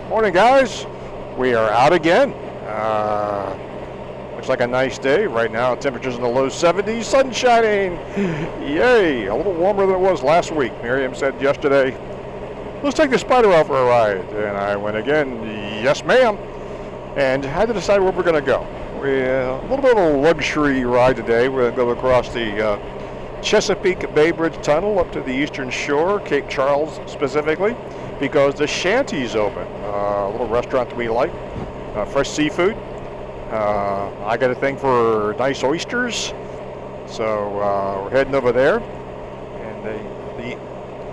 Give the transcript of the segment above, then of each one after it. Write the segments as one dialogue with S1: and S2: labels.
S1: Morning, guys. We are out again. Looks like a nice day. Right now, temperatures in the low 70s, sun shining. Yay, a little warmer than it was last week. Miriam said yesterday, let's take the Spyder out for a ride. And I went again, yes, ma'am. And had to decide where we're going to go. A little bit of a luxury ride today. We're going to go across the Chesapeake Bay Bridge Tunnel up to the eastern shore, Cape Charles specifically, because the Shanty's open. A little restaurant that we like, fresh seafood. I got a thing for nice oysters, so we're heading over there. And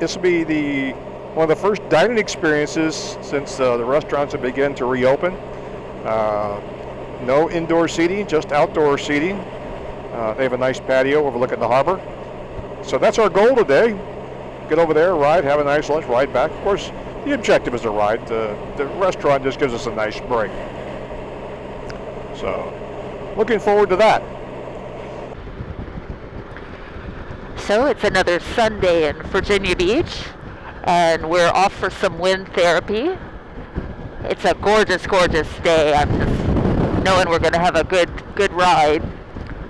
S1: this will be one of the first dining experiences since the restaurants have begun to reopen. No indoor seating, just outdoor seating. They have a nice patio overlooking the harbor. So that's our goal today. Get over there, ride, have a nice lunch, ride back. Of course, the objective is to ride. The restaurant just gives us a nice break. So, looking forward to that.
S2: So it's another Sunday in Virginia Beach, and we're off for some wind therapy. It's a gorgeous, gorgeous day. I'm just knowing we're going to have a good ride.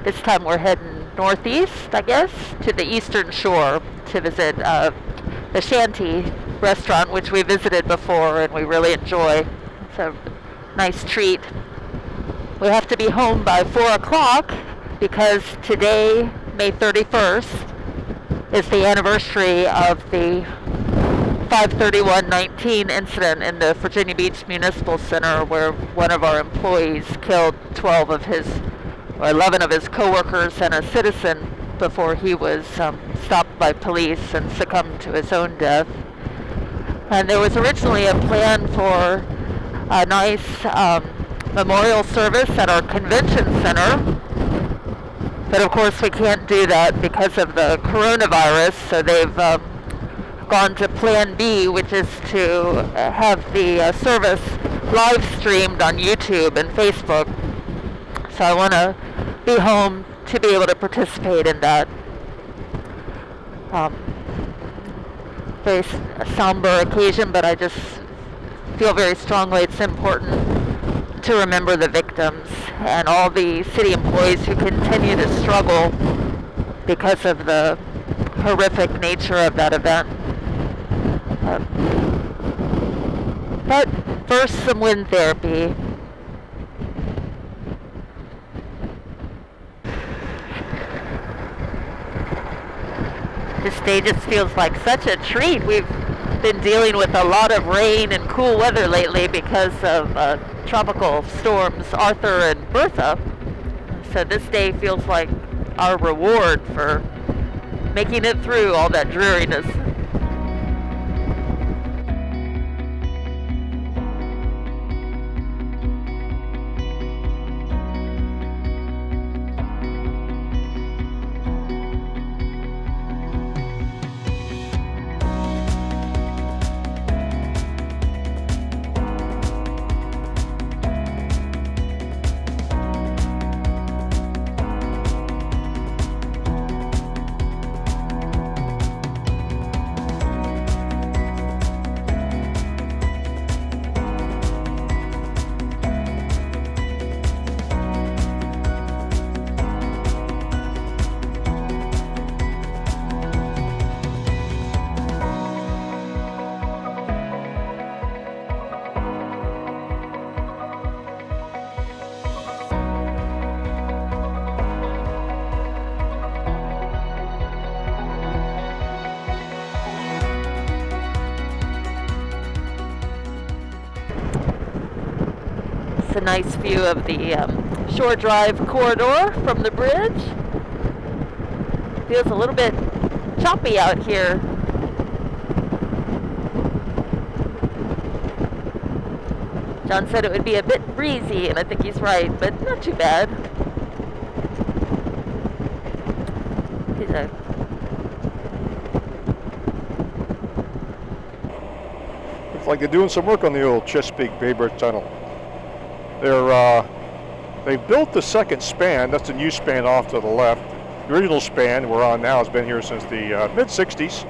S2: This time we're heading northeast, I guess, to the eastern shore to visit the Shanty Restaurant, which we visited before and we really enjoy. It's a nice treat. We have to be home by 4 o'clock because today, May 31st, is the anniversary of the 5/31/19 incident in the Virginia Beach Municipal Center where one of our employees killed 11 of his coworkers and a citizen before he was stopped by police and succumbed to his own death. And there was originally a plan for a nice memorial service at our convention center, but of course we can't do that because of the coronavirus, so they've gone to Plan B, which is to have the service live streamed on YouTube and Facebook. So I want to be home to be able to participate in that. Very somber occasion, but I just feel very strongly it's important to remember the victims and all the city employees who continue to struggle because of the horrific nature of that event. But first, some wind therapy. This day just feels like such a treat. We've been dealing with a lot of rain and cool weather lately because of tropical storms Arthur and Bertha. So this day feels like our reward for making it through all that dreariness. A nice view of the Shore Drive corridor from the bridge. Feels a little bit choppy out here. John said it would be a bit breezy, and I think he's right, but not too bad.
S1: Looks like they're doing some work on the old Chesapeake Bay Bridge Tunnel. They've built the second span. That's the new span off to the left. The original span we're on now has been here since the mid-60s.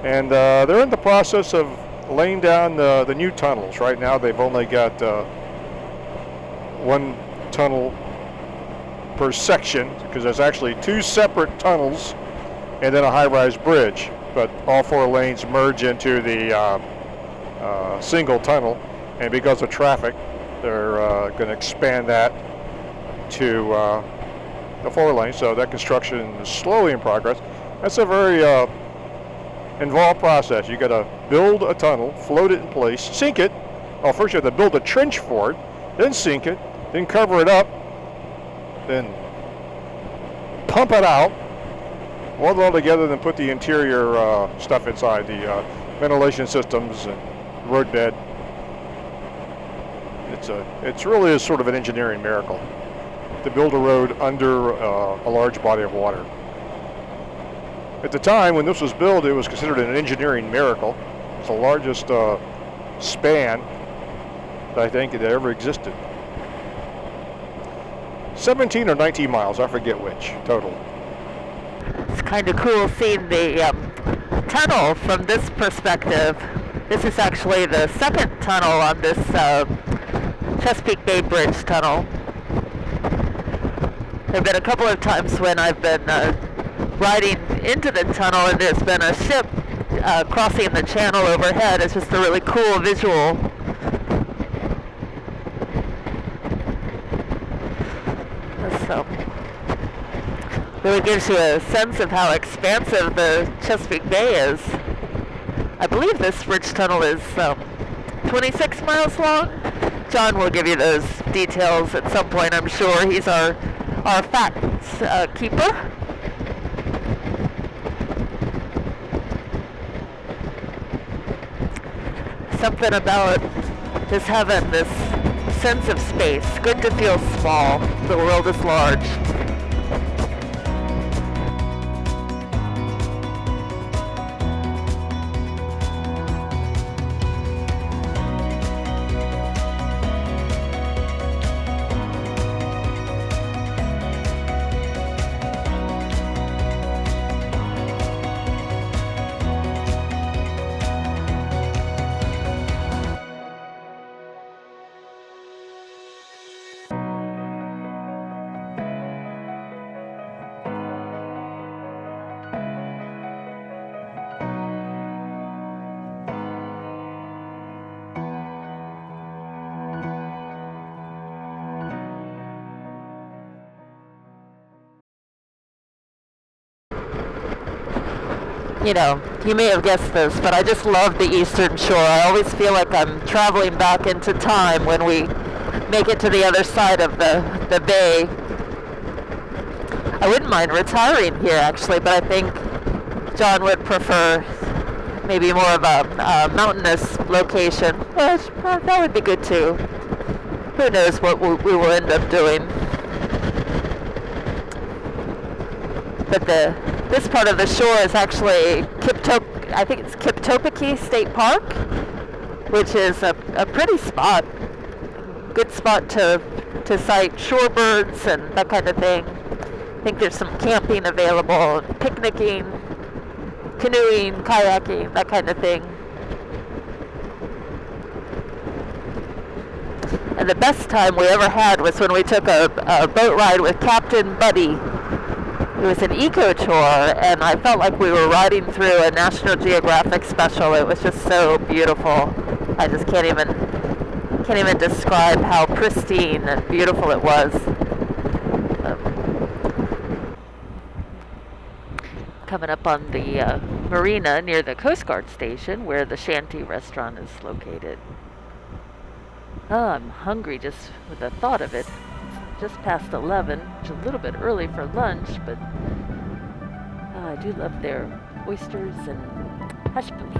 S1: And they're in the process of laying down the new tunnels. Right now they've only got one tunnel per section, because there's actually 2 separate tunnels and then a high-rise bridge, but all 4 lanes merge into the single tunnel, and because of traffic they're going to expand that to the 4 lanes, so that construction is slowly in progress. That's a very involved process. You got to build a tunnel, float it in place, sink it. Well, first you have to build a trench for it, then sink it, then cover it up, then pump it out, weld it all together, then put the interior stuff inside, the ventilation systems and roadbed. It's really a sort of an engineering miracle to build a road under a large body of water. At the time when this was built, it was considered an engineering miracle. It's the largest span that I think that ever existed. 17 or 19 miles, I forget which, total.
S2: It's kind of cool seeing the tunnel from this perspective. This is actually the second tunnel on this Chesapeake Bay Bridge tunnel. There have been a couple of times when I've been riding into the tunnel and there's been a ship crossing the channel overhead. It's just a really cool visual. So, really gives you a sense of how expansive the Chesapeake Bay is. I believe this bridge tunnel is 26 miles long. John will give you those details at some point, I'm sure. He's our facts keeper. Something about just having this sense of space. Good to feel small. The world is large. You know, you may have guessed this, but I just love the Eastern Shore. I always feel like I'm traveling back into time when we make it to the other side of the bay. I wouldn't mind retiring here, actually, but I think John would prefer maybe more of a mountainous location. Well, that would be good, too. Who knows what we will end up doing. But this part of the shore is actually I think it's Chesapeake State Park, which is a pretty spot. Good spot to sight shorebirds and that kind of thing. I think there's some camping available, picnicking, canoeing, kayaking, that kind of thing. And the best time we ever had was when we took a boat ride with Captain Buddy. It was an eco tour, and I felt like we were riding through a National Geographic special. It was just so beautiful. I just can't even describe how pristine and beautiful it was. Coming up on the marina near the Coast Guard station, where the Shanty Restaurant is located. Oh, I'm hungry just with the thought of it. Just past 11, which is a little bit early for lunch, but I do love their oysters and hash browns.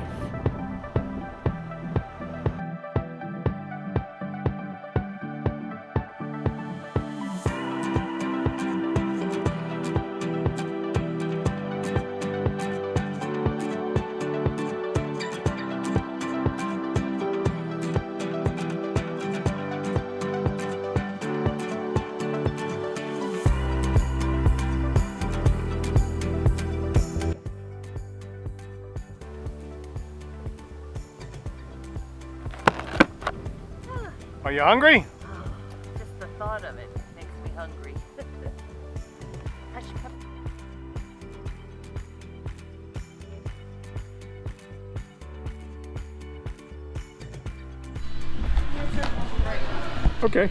S1: Are you hungry?
S2: Just the thought of it makes me hungry. Hush, come.
S1: Okay.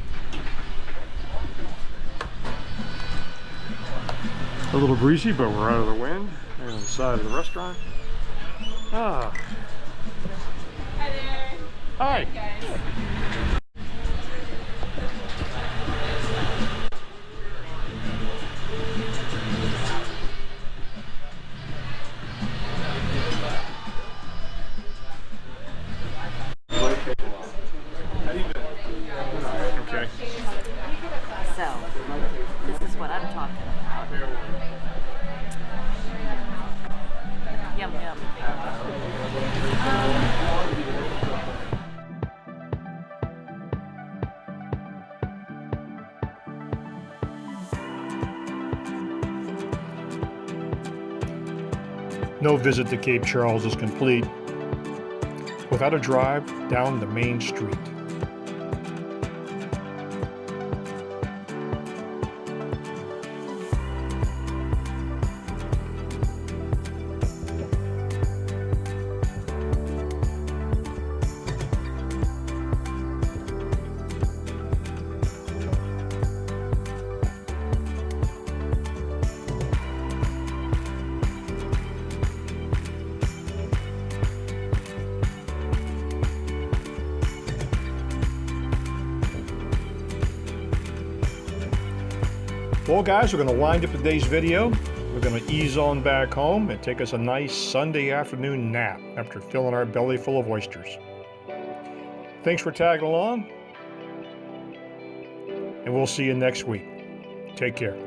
S1: A little breezy, but we're out of the wind. We're on the side of the restaurant. Ah.
S3: Hi there.
S1: Hi.
S3: Hey guys.
S1: Okay.
S2: So, this is what I'm talking about. Yum yum.
S4: No visit to Cape Charles is complete without a drive down the main street. Well guys, we're going to wind up today's video. We're going to ease on back home and take us a nice Sunday afternoon nap after filling our belly full of oysters. Thanks for tagging along, and we'll see you next week. Take care.